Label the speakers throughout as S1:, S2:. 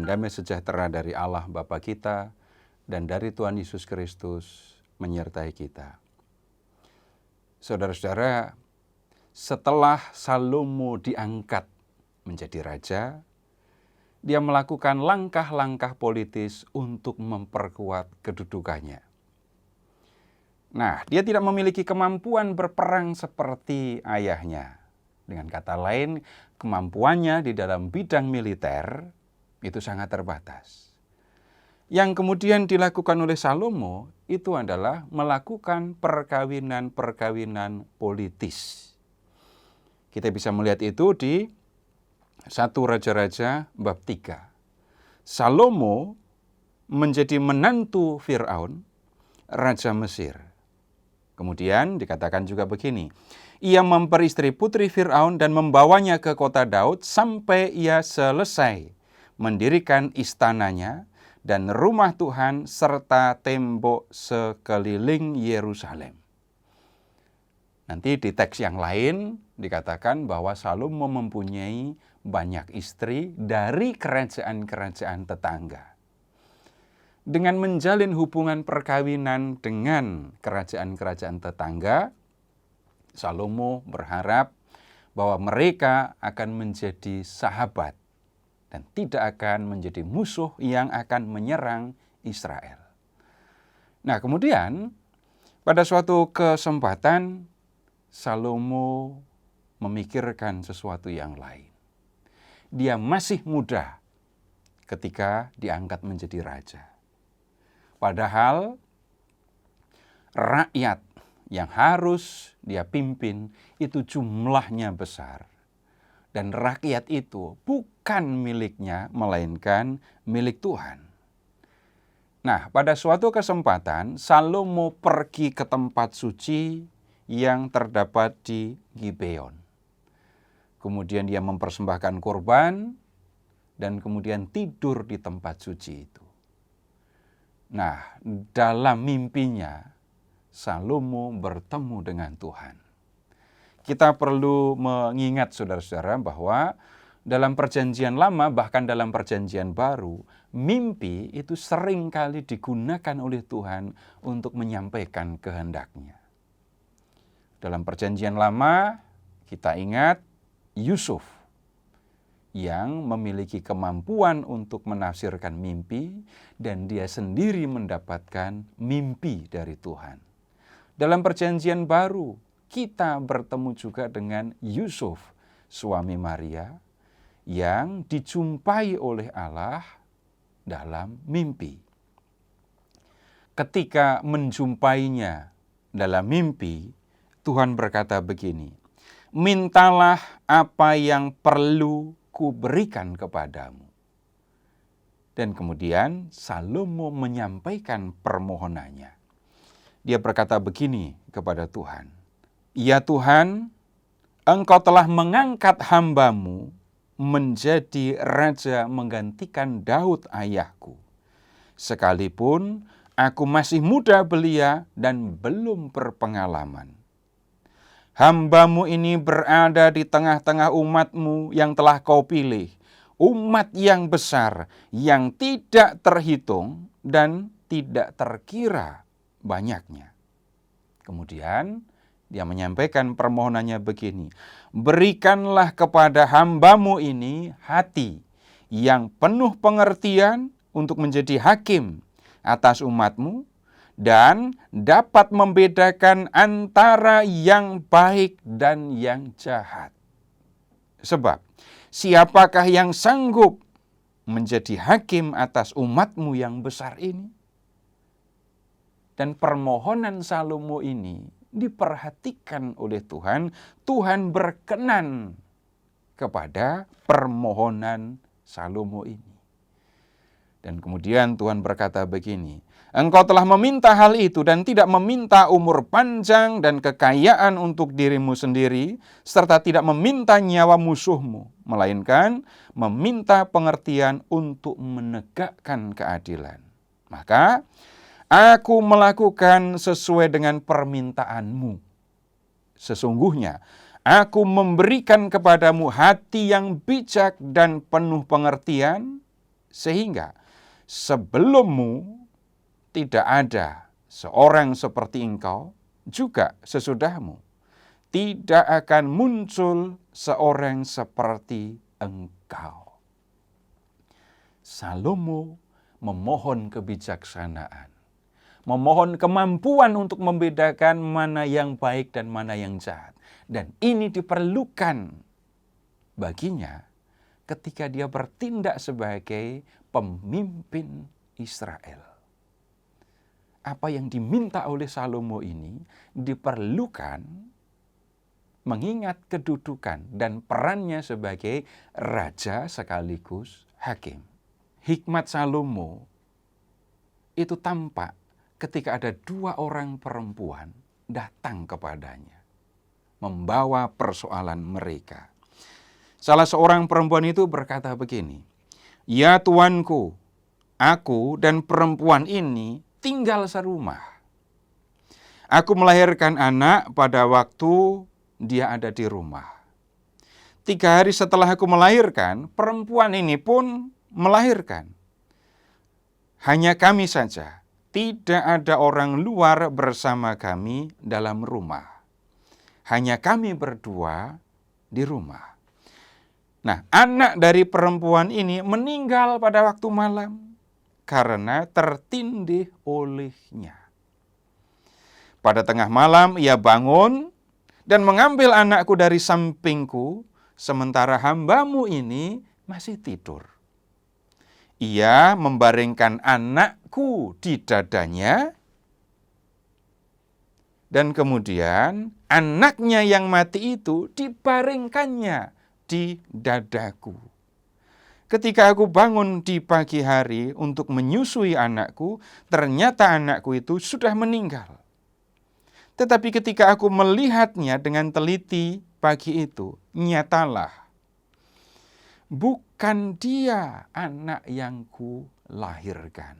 S1: damai sejahtera dari Allah Bapa kita dan dari Tuhan Yesus Kristus menyertai kita. Saudara-saudara, setelah Salomo diangkat menjadi raja, dia melakukan langkah-langkah politis untuk memperkuat kedudukannya. Nah, dia tidak memiliki kemampuan berperang seperti ayahnya. Dengan kata lain, kemampuannya di dalam bidang militer itu sangat terbatas. Yang kemudian dilakukan oleh Salomo itu adalah melakukan perkawinan-perkawinan politis. Kita bisa melihat itu di 1 Raja-Raja bab 3. Salomo menjadi menantu Firaun, raja Mesir. Kemudian dikatakan juga begini, ia memperistri putri Firaun dan membawanya ke kota Daud sampai ia selesai mendirikan istananya dan rumah Tuhan serta tembok sekeliling Yerusalem. Nanti di teks yang lain dikatakan bahwa Salomo mempunyai banyak istri dari kerajaan-kerajaan tetangga. Dengan menjalin hubungan perkawinan dengan kerajaan-kerajaan tetangga, Salomo berharap bahwa mereka akan menjadi sahabat dan tidak akan menjadi musuh yang akan menyerang Israel. Nah, kemudian pada suatu kesempatan Salomo memikirkan sesuatu yang lain. Dia masih muda ketika diangkat menjadi raja. Padahal rakyat yang harus dia pimpin itu jumlahnya besar. Dan rakyat itu bukan miliknya, melainkan milik Tuhan. Nah, pada suatu kesempatan, Salomo pergi ke tempat suci yang terdapat di Gibeon. Kemudian dia mempersembahkan korban, dan kemudian tidur di tempat suci itu. Nah, dalam mimpinya, Salomo bertemu dengan Tuhan. Kita perlu mengingat saudara-saudara bahwa dalam perjanjian lama bahkan dalam perjanjian baru, mimpi itu sering kali digunakan oleh Tuhan untuk menyampaikan kehendak-Nya. Dalam perjanjian lama kita ingat Yusuf yang memiliki kemampuan untuk menafsirkan mimpi dan dia sendiri mendapatkan mimpi dari Tuhan. Dalam perjanjian baru kita bertemu juga dengan Yusuf, suami Maria, yang dijumpai oleh Allah dalam mimpi. Ketika menjumpainya dalam mimpi, Tuhan berkata begini, mintalah apa yang perlu kuberikan kepadamu. Dan kemudian Salomo menyampaikan permohonannya. Dia berkata begini kepada Tuhan, ya Tuhan, Engkau telah mengangkat hamba-Mu menjadi raja menggantikan Daud ayahku. Sekalipun aku masih muda belia dan belum berpengalaman. Hamba-Mu ini berada di tengah-tengah umat-Mu yang telah Kau pilih, umat yang besar, yang tidak terhitung dan tidak terkira banyaknya. Kemudian dia menyampaikan permohonannya begini, berikanlah kepada hamba-Mu ini hati yang penuh pengertian untuk menjadi hakim atas umat-Mu dan dapat membedakan antara yang baik dan yang jahat. Sebab siapakah yang sanggup menjadi hakim atas umat-Mu yang besar ini? Dan permohonan Salomo ini diperhatikan oleh Tuhan. Tuhan berkenan kepada permohonan Salomo ini. Dan kemudian Tuhan berkata begini, Engkau telah meminta hal itu dan tidak meminta umur panjang dan kekayaan untuk dirimu sendiri, serta tidak meminta nyawa musuhmu, melainkan meminta pengertian untuk menegakkan keadilan. Maka aku melakukan sesuai dengan permintaanmu. Sesungguhnya aku memberikan kepadamu hati yang bijak dan penuh pengertian, Sehingga sebelummu tidak ada seorang seperti engkau, juga sesudahmu tidak akan muncul seorang seperti engkau. Salomo memohon kebijaksanaan, memohon kemampuan untuk membedakan mana yang baik dan mana yang jahat. Dan ini diperlukan baginya ketika dia bertindak sebagai pemimpin Israel. Apa yang diminta oleh Salomo ini diperlukan mengingat kedudukan dan perannya sebagai raja sekaligus hakim. Hikmat Salomo itu tampak ketika ada 2 orang perempuan datang kepadanya, membawa persoalan mereka. Salah seorang perempuan itu berkata begini, "Ya Tuanku, aku dan perempuan ini tinggal serumah. Aku melahirkan anak pada waktu dia ada di rumah. 3 hari setelah aku melahirkan, perempuan ini pun melahirkan. Hanya kami saja, tidak ada orang luar bersama kami dalam rumah. Hanya kami berdua di rumah." Nah, anak dari perempuan ini meninggal pada waktu malam karena tertindih olehnya. Pada tengah malam ia bangun dan mengambil anakku dari sampingku, sementara hambamu ini masih tidur. Ia membaringkan anakku di dadanya, dan kemudian anaknya yang mati itu dibaringkannya di dadaku. Ketika aku bangun di pagi hari untuk menyusui anakku, ternyata anakku itu sudah meninggal. Tetapi ketika aku melihatnya dengan teliti pagi itu, nyatalah, bukan dia anak yang kulahirkan.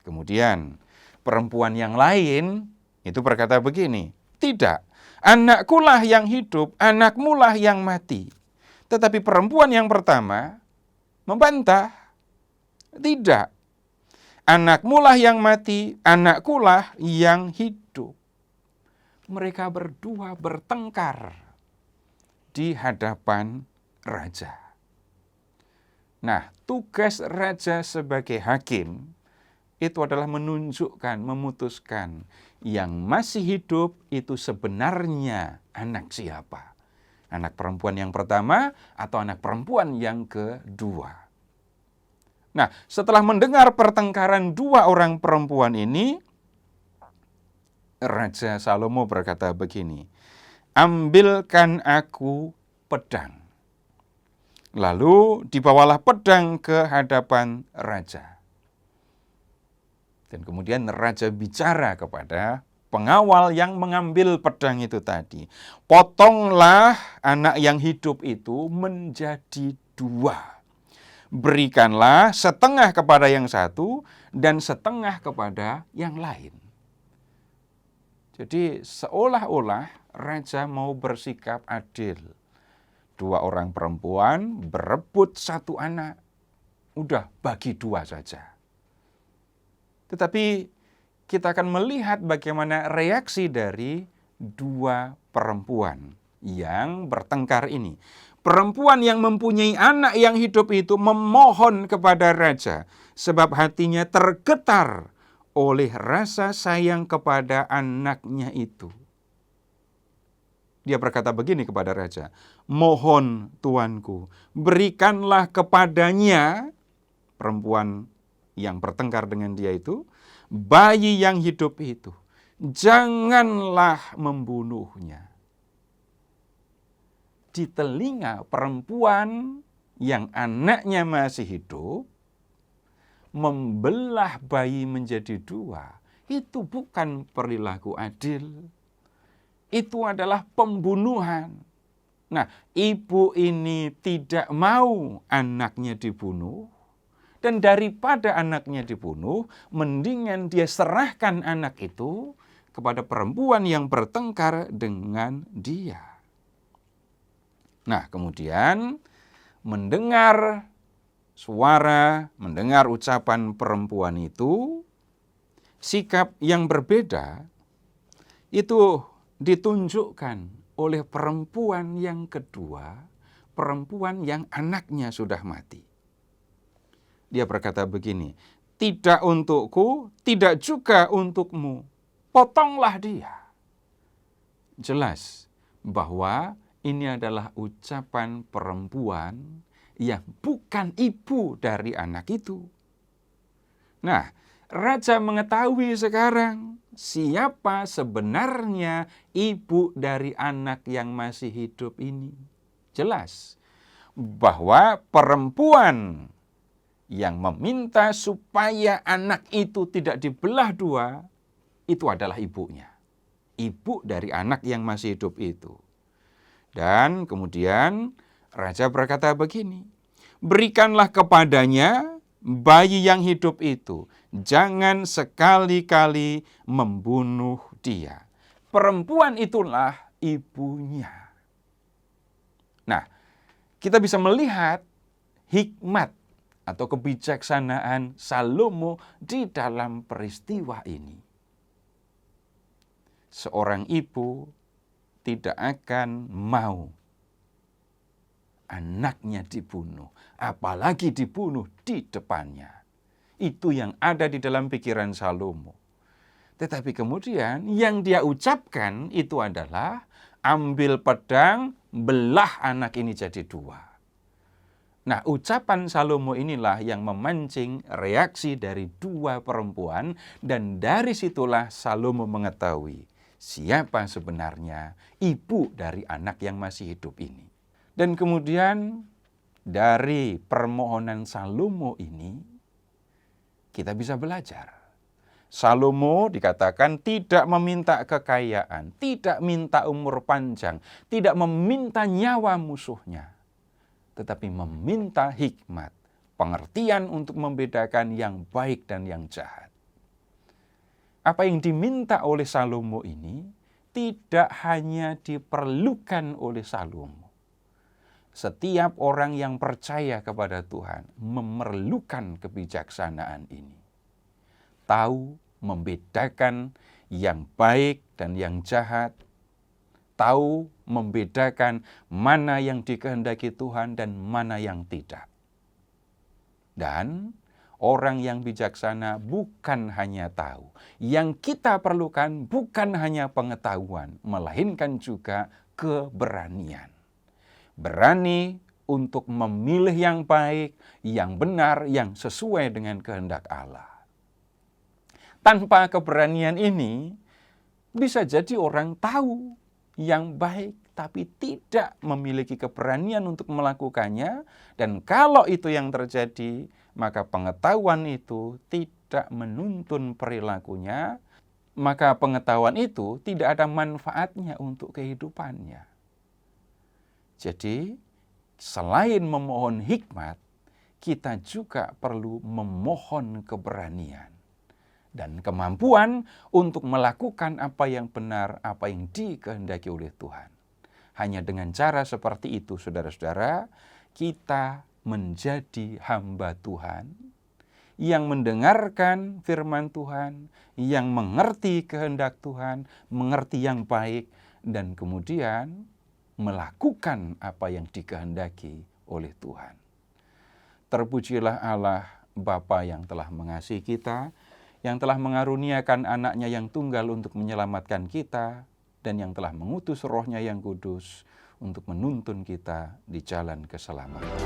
S1: Kemudian perempuan yang lain itu berkata begini, "Tidak, anakkulah yang hidup, anakmulah yang mati." Tetapi perempuan yang pertama membantah, "Tidak, anakmulah yang mati, anakkulah yang hidup." Mereka berdua bertengkar di hadapan raja. Nah, tugas raja sebagai hakim itu adalah menunjukkan, memutuskan yang masih hidup itu sebenarnya anak siapa. Anak perempuan yang pertama atau anak perempuan yang kedua. Nah, setelah mendengar pertengkaran 2 orang perempuan ini, Raja Salomo berkata begini, "Ambilkan aku pedang." Lalu dibawalah pedang ke hadapan raja. Dan kemudian raja bicara kepada pengawal yang mengambil pedang itu tadi, "Potonglah anak yang hidup itu menjadi 2. Berikanlah setengah kepada yang satu dan setengah kepada yang lain." Jadi seolah-olah raja mau bersikap adil. 2 orang perempuan berebut 1 anak. Udah bagi 2 saja. Tetapi kita akan melihat bagaimana reaksi dari 2 perempuan yang bertengkar ini. Perempuan yang mempunyai anak yang hidup itu memohon kepada raja, sebab hatinya tergetar oleh rasa sayang kepada anaknya itu. Dia berkata begini kepada raja, "Mohon Tuanku, berikanlah kepadanya," perempuan yang bertengkar dengan dia itu, "bayi yang hidup itu. Janganlah membunuhnya." Di telinga perempuan yang anaknya masih hidup, membelah bayi menjadi 2, itu bukan perilaku adil. Itu adalah pembunuhan. Nah, ibu ini tidak mau anaknya dibunuh, dan daripada anaknya dibunuh, mendingan dia serahkan anak itu kepada perempuan yang bertengkar dengan dia. Nah, kemudian mendengar suara, mendengar ucapan perempuan itu, sikap yang berbeda itu ditunjukkan oleh perempuan yang kedua, perempuan yang anaknya sudah mati. Dia berkata begini, "Tidak untukku, tidak juga untukmu. Potonglah dia." Jelas bahwa ini adalah ucapan perempuan yang bukan ibu dari anak itu. Nah, raja mengetahui sekarang siapa sebenarnya ibu dari anak yang masih hidup ini. Jelas bahwa perempuan yang meminta supaya anak itu tidak dibelah dua, itu adalah ibunya. Ibu dari anak yang masih hidup itu. Dan kemudian raja berkata begini, "Berikanlah kepadanya bayi yang hidup itu. Jangan sekali-kali membunuh dia." Perempuan itulah ibunya. Nah, kita bisa melihat hikmat atau kebijaksanaan Salomo di dalam peristiwa ini. Seorang ibu tidak akan mau anaknya dibunuh, apalagi dibunuh di depannya. Itu yang ada di dalam pikiran Salomo. Tetapi kemudian yang dia ucapkan itu adalah, ambil pedang, belah anak ini jadi dua. Nah, ucapan Salomo inilah yang memancing reaksi dari dua perempuan, dan dari situlah Salomo mengetahui siapa sebenarnya ibu dari anak yang masih hidup ini. Dan kemudian dari permohonan Salomo ini kita bisa belajar. Salomo dikatakan tidak meminta kekayaan, tidak minta umur panjang, tidak meminta nyawa musuhnya, tetapi meminta hikmat, pengertian untuk membedakan yang baik dan yang jahat. Apa yang diminta oleh Salomo ini tidak hanya diperlukan oleh Salomo. Setiap orang yang percaya kepada Tuhan memerlukan kebijaksanaan ini. Tahu membedakan yang baik dan yang jahat. Tahu membedakan mana yang dikehendaki Tuhan dan mana yang tidak. Dan orang yang bijaksana bukan hanya tahu. Yang kita perlukan bukan hanya pengetahuan, melainkan juga keberanian. Berani untuk memilih yang baik, yang benar, yang sesuai dengan kehendak Allah. Tanpa keberanian ini, bisa jadi orang tahu yang baik, tapi tidak memiliki keberanian untuk melakukannya. Dan kalau itu yang terjadi, maka pengetahuan itu tidak menuntun perilakunya, maka pengetahuan itu tidak ada manfaatnya untuk kehidupannya. Jadi, selain memohon hikmat, kita juga perlu memohon keberanian dan kemampuan untuk melakukan apa yang benar, apa yang dikehendaki oleh Tuhan. Hanya dengan cara seperti itu, saudara-saudara, kita menjadi hamba Tuhan yang mendengarkan firman Tuhan, yang mengerti kehendak Tuhan, mengerti yang baik, dan kemudian melakukan apa yang dikehendaki oleh Tuhan. Terpujilah Allah Bapa yang telah mengasihi kita, yang telah mengaruniakan anaknya yang tunggal untuk menyelamatkan kita, dan yang telah mengutus Roh-Nya yang kudus untuk menuntun kita di jalan keselamatan.